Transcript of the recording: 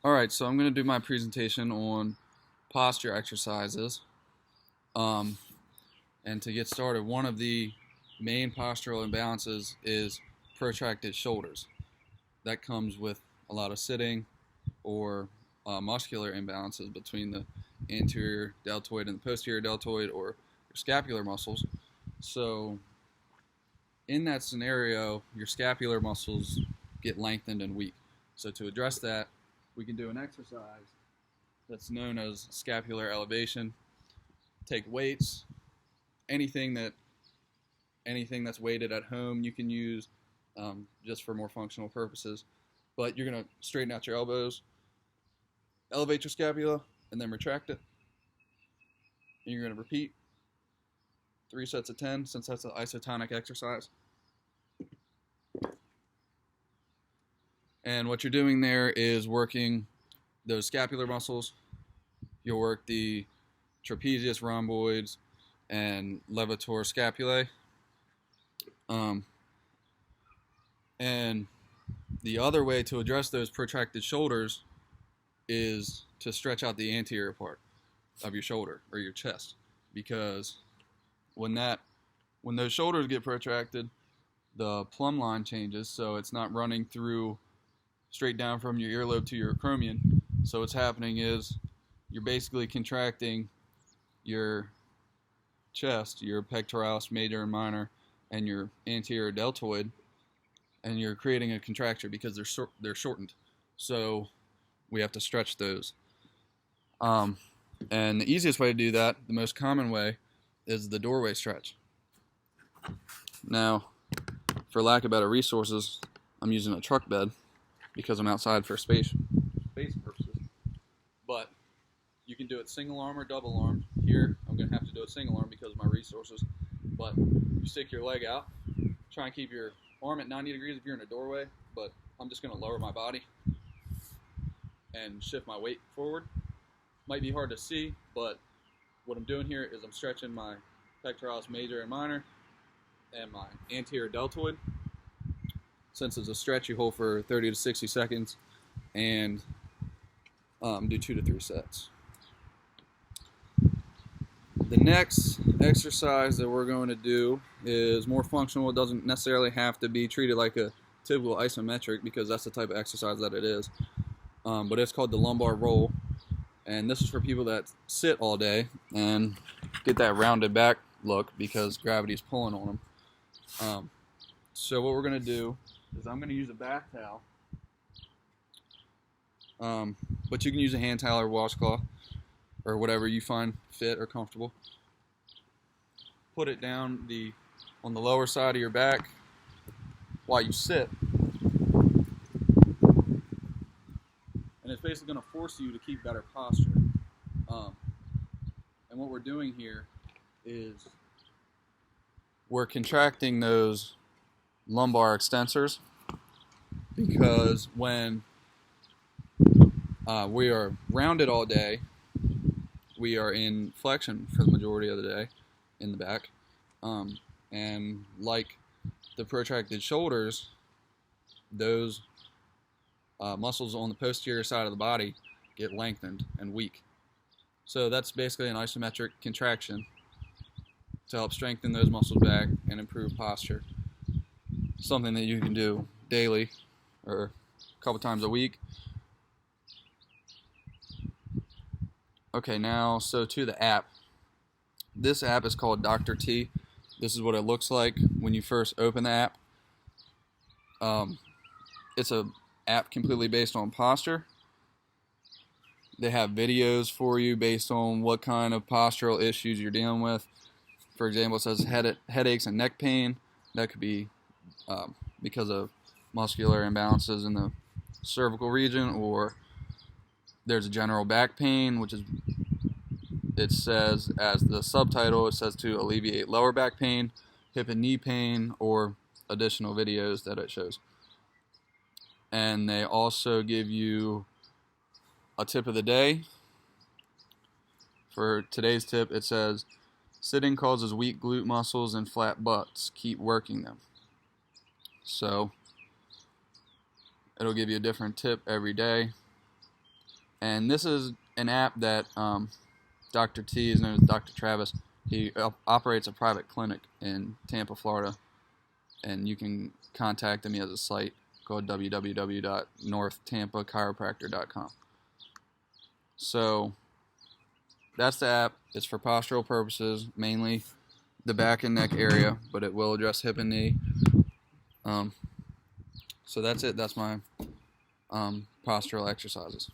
Alright, so I'm going to do my presentation on posture exercises. Um, and to get started, one of the main postural imbalances is protracted shoulders. That comes with a lot of sitting or muscular imbalances between the anterior deltoid and the posterior deltoid or your scapular muscles. So in that scenario, your scapular muscles get lengthened and weak. So to address that, we can do an exercise that's known as scapular elevation. Take weights, anything that's weighted at home you can use just for more functional purposes. But you're going to straighten out your elbows, elevate your scapula, and then retract it. And you're going to repeat 3 sets of 10 since that's an isotonic exercise. And what you're doing there is working those scapular muscles. You'll work the trapezius rhomboids and levator scapulae. And the other way to address those protracted shoulders is to stretch out the anterior part of your shoulder or your chest, because when those shoulders get protracted, the plumb line changes, so it's not running through straight down from your earlobe to your acromion. So what's happening is you're basically contracting your chest, your pectoralis major and minor, and your anterior deltoid, and you're creating a contracture because they're shortened. So we have to stretch those. And the easiest way to do that, the most common way, is the doorway stretch. Now, for lack of better resources, I'm using a truck bed because I'm outside for space purposes. But you can do it single arm or double arm. Here, I'm going to have to do it single arm because of my resources. But you stick your leg out, try and keep your arm at 90 degrees if you're in a doorway, but I'm just going to lower my body and shift my weight forward. Might be hard to see, but what I'm doing here is I'm stretching my pectoralis major and minor and my anterior deltoid. Since it's a stretch, you hold for 30 to 60 seconds and do 2 to 3 sets. The next exercise that we're going to do is more functional. It doesn't necessarily have to be treated like a typical isometric because that's the type of exercise that it is. But it's called the lumbar roll. And this is for people that sit all day and get that rounded back look because gravity's pulling on them. So what we're going to do is I'm going to use a bath towel. But you can use a hand towel or washcloth or whatever you find fit or comfortable. Put it down on the lower side of your back while you sit. And it's basically going to force you to keep better posture. And what we're doing here is we're contracting those lumbar extensors because when we are rounded all day, we are in flexion for the majority of the day in the back. And like the protracted shoulders, those muscles on the posterior side of the body get lengthened and weak. So that's basically an isometric contraction to help strengthen those muscles back and improve posture. Something that you can do daily or a couple times a week. Okay, now, so to the app. This app is called Dr. T. This is what it looks like when you first open the app. It's an app completely based on posture. They have videos for you based on what kind of postural issues you're dealing with. For example, it says headaches and neck pain. That could be because of muscular imbalances in the cervical region, or there's a general back pain, which is, it says as the subtitle, it says to alleviate lower back pain, hip and knee pain, or additional videos that it shows. And they also give you a tip of the day. For today's tip, it says, sitting causes weak glute muscles and flat butts. Keep working them. So it'll give you a different tip every day. And this is an app that Dr. T, his name is Dr. Travis. He operates a private clinic in Tampa, Florida, and you can contact him. He has a site called www.northtampachiropractor.com. So that's the app. It's for postural purposes, mainly the back and neck area, but it will address hip and knee. So that's it. That's my postural exercises.